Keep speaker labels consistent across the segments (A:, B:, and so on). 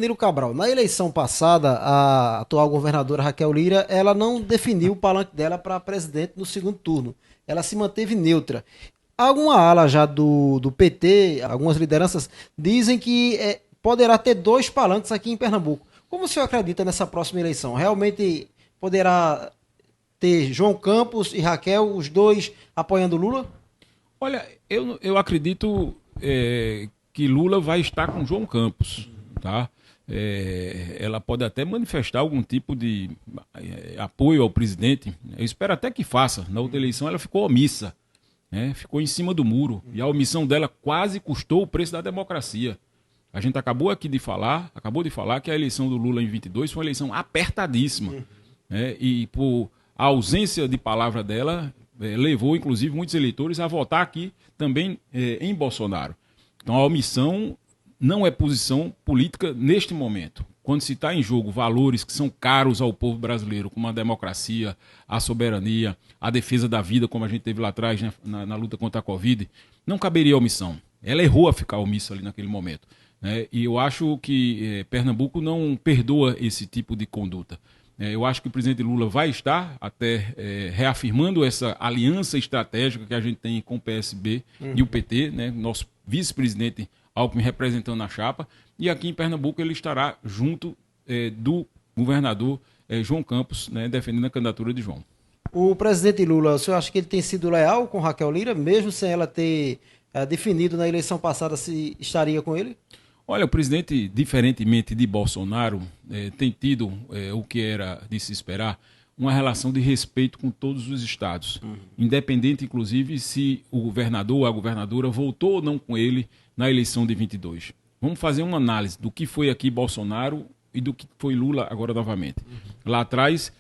A: Danilo Cabral, na eleição passada, a atual governadora Raquel Lira, ela não definiu o palanque dela para presidente no segundo turno. Ela se manteve neutra. Alguma ala já do PT, algumas lideranças, dizem que poderá ter dois palanques aqui em Pernambuco. Como o senhor acredita nessa próxima eleição? Realmente poderá ter João Campos e Raquel, os dois apoiando Lula?
B: Olha, eu acredito que Lula vai estar com João Campos, tá? Ela pode até manifestar algum tipo de apoio ao presidente. Eu espero até que faça. Na outra eleição ela ficou omissa, né? Ficou em cima do muro. E a omissão dela quase custou o preço da democracia. A gente acabou de falar que a eleição do Lula em 22 foi uma eleição apertadíssima, né? E por a ausência de palavra dela levou, inclusive, muitos eleitores a votar aqui também em Bolsonaro. Então, a omissão não é posição política neste momento. Quando se está em jogo valores que são caros ao povo brasileiro, como a democracia, a soberania, a defesa da vida, como a gente teve lá atrás, né, na luta contra a Covid, não caberia omissão. Ela errou a ficar omissa ali naquele momento, né? E eu acho que Pernambuco não perdoa esse tipo de conduta. Eu acho que o presidente Lula vai estar até reafirmando essa aliança estratégica que a gente tem com o PSB e o PT, né? Nosso vice-presidente Alckmin representando a chapa, e aqui em Pernambuco ele estará junto do governador João Campos, né? Defendendo a candidatura de João.
A: O presidente Lula, o senhor acha que ele tem sido leal com Raquel Lira, mesmo sem ela ter definido na eleição passada se estaria com ele?
B: Olha, o presidente, diferentemente de Bolsonaro, tem tido o que era de se esperar, uma relação de respeito com todos os estados, independente, inclusive, se o governador ou a governadora votou ou não com ele na eleição de 22. Vamos fazer uma análise do que foi aqui Bolsonaro e do que foi Lula agora novamente. Lá atrás,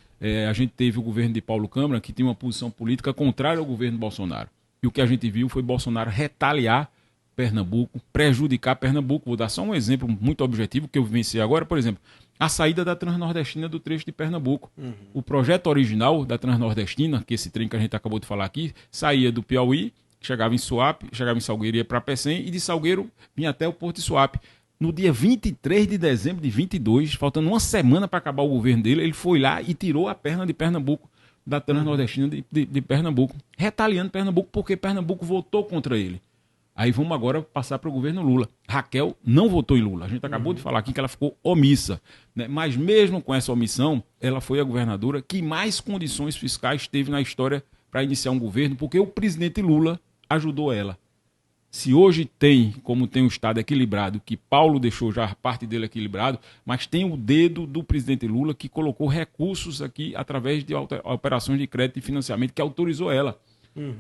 B: a gente teve o governo de Paulo Câmara, que tinha uma posição política contrária ao governo Bolsonaro. E o que a gente viu foi Bolsonaro retaliar Pernambuco, prejudicar Pernambuco. Vou dar só um exemplo muito objetivo que eu vivenciei agora, por exemplo, a saída da Transnordestina do trecho de Pernambuco. O projeto original da Transnordestina, que esse trem que a gente acabou de falar aqui, saía do Piauí, chegava em Suape, chegava em Salgueiro e ia para Pecém, e de Salgueiro vinha até o Porto de Suape. No dia 23 de dezembro de 22, faltando uma semana para acabar o governo dele, ele foi lá e tirou a perna de Pernambuco, da Transnordestina de Pernambuco, retaliando Pernambuco porque Pernambuco votou contra ele. Aí vamos agora passar para o governo Lula. Raquel não votou em Lula. A gente acabou de falar aqui que ela ficou omissa, né? Mas mesmo com essa omissão, ela foi a governadora que mais condições fiscais teve na história para iniciar um governo, porque o presidente Lula ajudou ela. Se hoje tem, como tem um Estado equilibrado, que Paulo deixou já a parte dele equilibrado, mas tem o dedo do presidente Lula que colocou recursos aqui através de operações de crédito e financiamento que autorizou ela.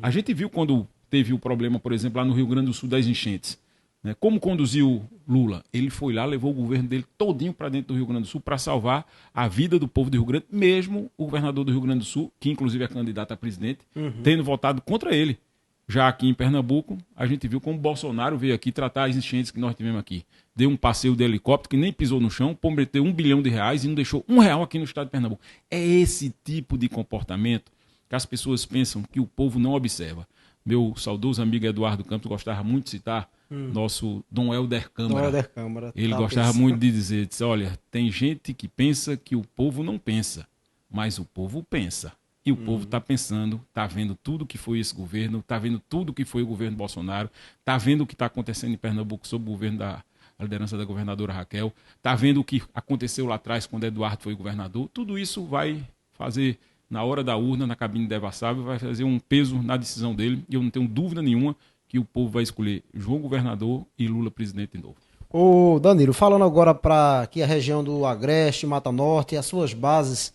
B: A gente viu quando teve o problema, por exemplo, lá no Rio Grande do Sul das enchentes, né? Como conduziu Lula? Ele foi lá, levou o governo dele todinho para dentro do Rio Grande do Sul para salvar a vida do povo do Rio Grande, mesmo o governador do Rio Grande do Sul, que inclusive é candidato a presidente, tendo votado contra ele. Já aqui em Pernambuco, a gente viu como Bolsonaro veio aqui tratar as enchentes que nós tivemos aqui. Deu um passeio de helicóptero que nem pisou no chão, prometeu R$1 bilhão e não deixou R$1 aqui no estado de Pernambuco. É esse tipo de comportamento que as pessoas pensam que o povo não observa. Meu saudoso amigo Eduardo Campos gostava muito de citar nosso Dom Helder Câmara.
A: Dom Helder Câmara.
B: Ele gostava muito de dizer, olha, tem gente que pensa que o povo não pensa, mas o povo pensa. E o povo está pensando, está vendo tudo que foi esse governo, está vendo tudo que foi o governo Bolsonaro, está vendo o que está acontecendo em Pernambuco sob o governo da liderança da governadora Raquel, está vendo o que aconteceu lá atrás quando Eduardo foi governador. Tudo isso vai fazer, na hora da urna, na cabine devassável, vai fazer um peso na decisão dele. E eu não tenho dúvida nenhuma que o povo vai escolher João governador e Lula presidente de novo.
A: Ô Danilo, falando agora para aqui a região do Agreste, Mata Norte e as suas bases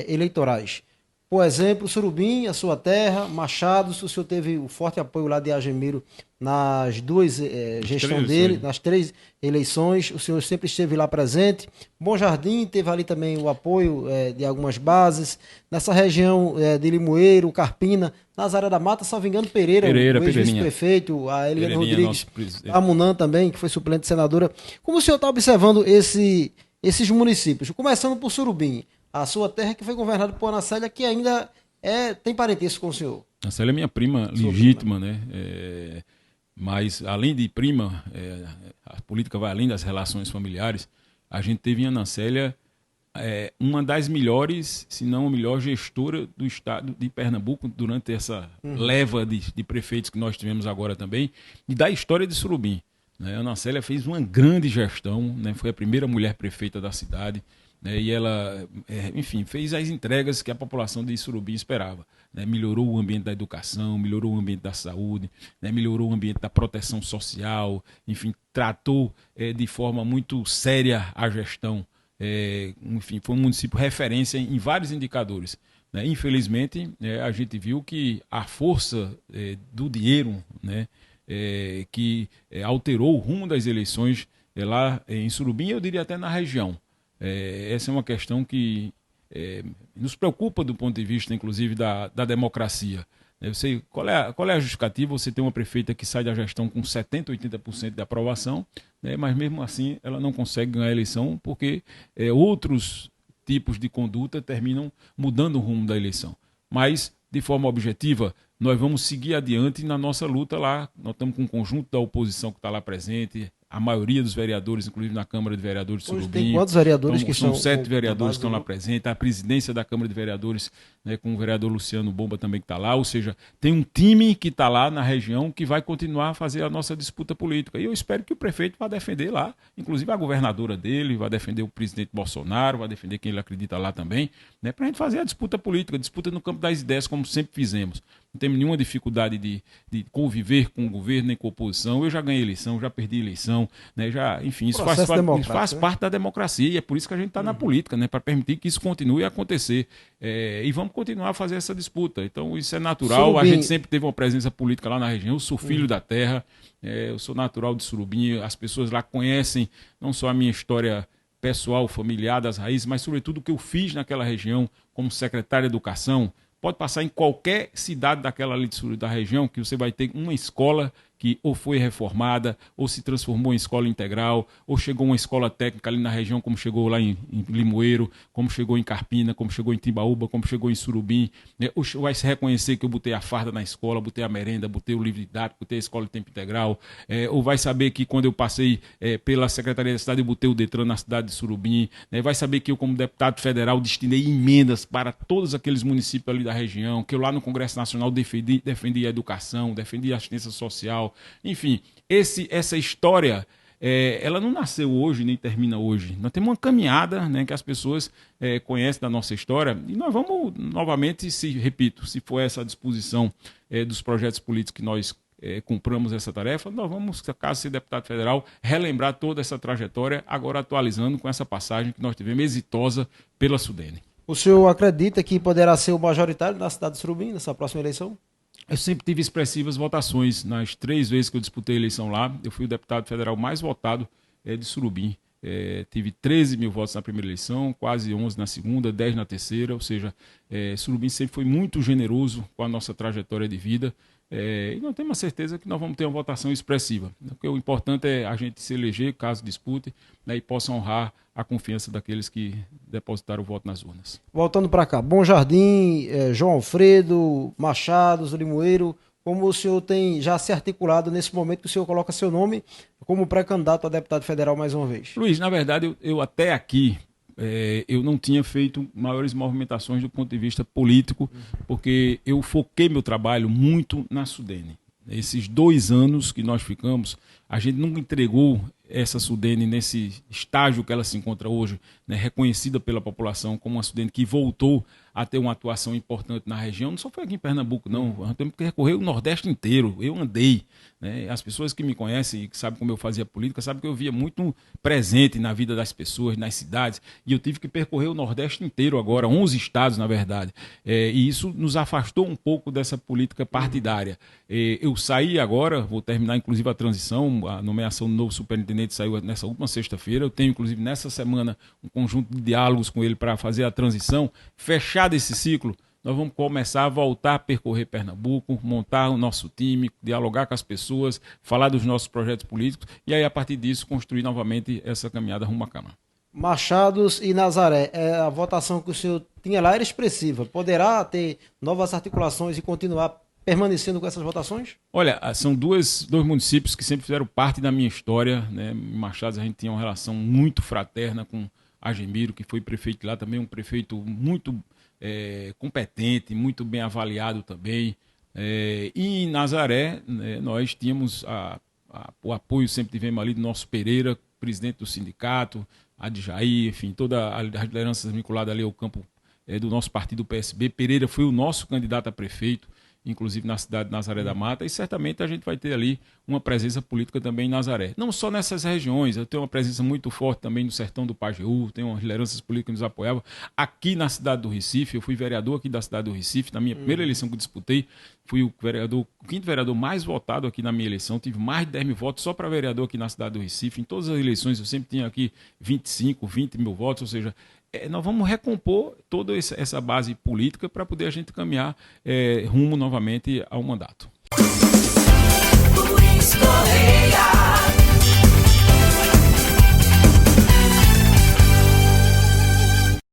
A: eleitorais. Por exemplo, Surubim, a sua terra, Machado, o senhor teve o forte apoio lá de Agemiro nas duas gestões dele, nas 3 eleições, o senhor sempre esteve lá presente. Bom Jardim teve ali também o apoio de algumas bases. Nessa região de Limoeiro, Carpina, Nazaré da Mata, salvo engano, Pereira o ex-vice-prefeito, a Eliane Rodrigues, a Munan também, que foi suplente de senadora. Como o senhor está observando esses municípios? Começando por Surubim, a sua terra que foi governada por Ana Célia, que ainda tem parentesco com o senhor.
B: Ana Célia é minha prima legítima, né? Mas, além de prima, a política vai além das relações familiares. a gente teve em Anacélia uma das melhores, se não a melhor gestora do estado de Pernambuco durante essa leva de prefeitos que nós tivemos agora também, e da história de Surubim. Né? A Anacélia fez uma grande gestão, né? Foi a primeira mulher prefeita da cidade, né? E ela, enfim, fez as entregas que a população de Surubim esperava. Né? Melhorou o ambiente da educação, melhorou o ambiente da saúde, né? Melhorou o ambiente da proteção social, enfim, tratou de forma muito séria a gestão. Enfim, foi um município referência em vários indicadores. Né? Infelizmente, a gente viu que a força do dinheiro, né, que alterou o rumo das eleições lá em Surubim, eu diria até na região. Essa é uma questão que nos preocupa do ponto de vista, inclusive, da democracia. Eu sei qual é a justificativa. Você tem uma prefeita que sai da gestão com 70%, 80% de aprovação, né, mas mesmo assim ela não consegue ganhar a eleição porque outros tipos de conduta terminam mudando o rumo da eleição. Mas, de forma objetiva, nós vamos seguir adiante na nossa luta lá. Nós estamos com um conjunto da oposição que está lá presente, a maioria dos vereadores, inclusive na Câmara de Vereadores de Surubim.
A: Tem quantos vereadores que
B: são 7 vereadores que estão lá presentes, a presidência da Câmara de Vereadores, né, com o vereador Luciano Bomba também que está lá, ou seja, tem um time que está lá na região que vai continuar a fazer a nossa disputa política. E eu espero que o prefeito vá defender lá, inclusive a governadora dele, vai defender o presidente Bolsonaro, vai defender quem ele acredita lá também, né, para a gente fazer a disputa política, disputa no campo das ideias, como sempre fizemos. Não temos nenhuma dificuldade de conviver com o governo nem com a oposição. Eu já ganhei eleição, já perdi eleição, né? Enfim, isso faz parte da democracia, e é por isso que a gente está na política, né? Para permitir que isso continue a acontecer. E vamos continuar a fazer essa disputa. Então, isso é natural. Surubim. A gente sempre teve uma presença política lá na região. Eu sou filho da terra, eu sou natural de Surubim. As pessoas lá conhecem não só a minha história pessoal, familiar, das raízes, mas sobretudo o que eu fiz naquela região como secretário de Educação. Pode passar em qualquer cidade daquela ali da região que você vai ter uma escola que ou foi reformada, ou se transformou em escola integral, ou chegou uma escola técnica ali na região, como chegou lá em Limoeiro, como chegou em Carpina, como chegou em Timbaúba, como chegou em Surubim. Ou vai se reconhecer que eu botei a farda na escola, botei a merenda, botei o livro didático, botei a escola de tempo integral. Ou vai saber que quando eu passei pela Secretaria da Cidade, eu botei o Detran na cidade de Surubim. Vai saber que eu, como deputado federal, destinei emendas para todos aqueles municípios ali da região, que eu lá no Congresso Nacional defendi a educação, defendi a assistência social. Enfim, essa história, ela não nasceu hoje, nem termina hoje. Nós temos uma caminhada, né, que as pessoas conhecem da nossa história, e nós vamos novamente, se for essa a disposição dos projetos políticos que nós cumpramos essa tarefa, nós vamos, caso ser deputado federal, relembrar toda essa trajetória, agora atualizando com essa passagem que nós tivemos exitosa pela Sudene.
A: O senhor acredita que poderá ser o majoritário da cidade de Surubim nessa próxima eleição?
B: Eu sempre tive expressivas votações. Nas 3 vezes que eu disputei a eleição lá, eu fui o deputado federal mais votado de Surubim. Tive 13 mil votos na primeira eleição, quase 11 na segunda, 10 na terceira. Ou seja, Surubim sempre foi muito generoso com a nossa trajetória de vida. E nós temos a certeza que nós vamos ter uma votação expressiva. Porque o importante é a gente se eleger, caso dispute, né, e possa honrar a confiança daqueles que depositaram o voto nas urnas.
A: Voltando para cá, Bom Jardim, João Alfredo, Machados, Limoeiro, como o senhor tem já se articulado nesse momento que o senhor coloca seu nome como pré-candidato a deputado federal mais uma vez?
B: Luiz, na verdade, eu até aqui, eu não tinha feito maiores movimentações do ponto de vista político, porque eu foquei meu trabalho muito na Sudene. Esses 2 anos que nós ficamos, a gente nunca entregou essa Sudene nesse estágio que ela se encontra hoje, né, reconhecida pela população como uma Sudene que voltou a ter uma atuação importante na região. Não só foi aqui em Pernambuco, não. Nós temos que recorrer o Nordeste inteiro. Eu andei, né? As pessoas que me conhecem e que sabem como eu fazia política, sabem que eu via muito presente na vida das pessoas, nas cidades, e eu tive que percorrer o Nordeste inteiro agora, 11 estados, na verdade. E isso nos afastou um pouco dessa política partidária. Eu saí agora, vou terminar inclusive a transição, a nomeação do novo superintendente saiu nessa última sexta-feira. Eu tenho inclusive nessa semana um conjunto de diálogos com ele para fazer a transição, fechar desse ciclo. Nós vamos começar a voltar a percorrer Pernambuco, montar o nosso time, dialogar com as pessoas, falar dos nossos projetos políticos e aí, a partir disso, construir novamente essa caminhada rumo à Câmara.
A: Machados e Nazaré, a votação que o senhor tinha lá era expressiva. Poderá ter novas articulações e continuar permanecendo com essas votações?
B: Olha, são dois municípios que sempre fizeram parte da minha história, né? Em Machado a gente tinha uma relação muito fraterna com Argemiro, que foi prefeito lá também, um prefeito muito competente, muito bem avaliado também. E em Nazaré, né, nós tínhamos o apoio, sempre tivemos ali do nosso Pereira, presidente do sindicato, Adjair, enfim, toda a liderança vinculada ali ao campo do nosso partido PSB. Pereira foi o nosso candidato a prefeito, inclusive na cidade de Nazaré da Mata, e certamente a gente vai ter ali uma presença política também em Nazaré. Não só nessas regiões, eu tenho uma presença muito forte também no sertão do Pajeú, tenho umas lideranças políticas que nos apoiavam. Aqui na cidade do Recife, eu fui vereador aqui da cidade do Recife, na minha primeira eleição que eu disputei, fui o quinto vereador mais votado aqui na minha eleição, tive mais de 10 mil votos só para vereador aqui na cidade do Recife. Em todas as eleições eu sempre tinha aqui 25, 20 mil votos, ou seja, nós vamos recompor toda essa base política para poder a gente caminhar rumo novamente ao mandato.
C: Luiz Correia.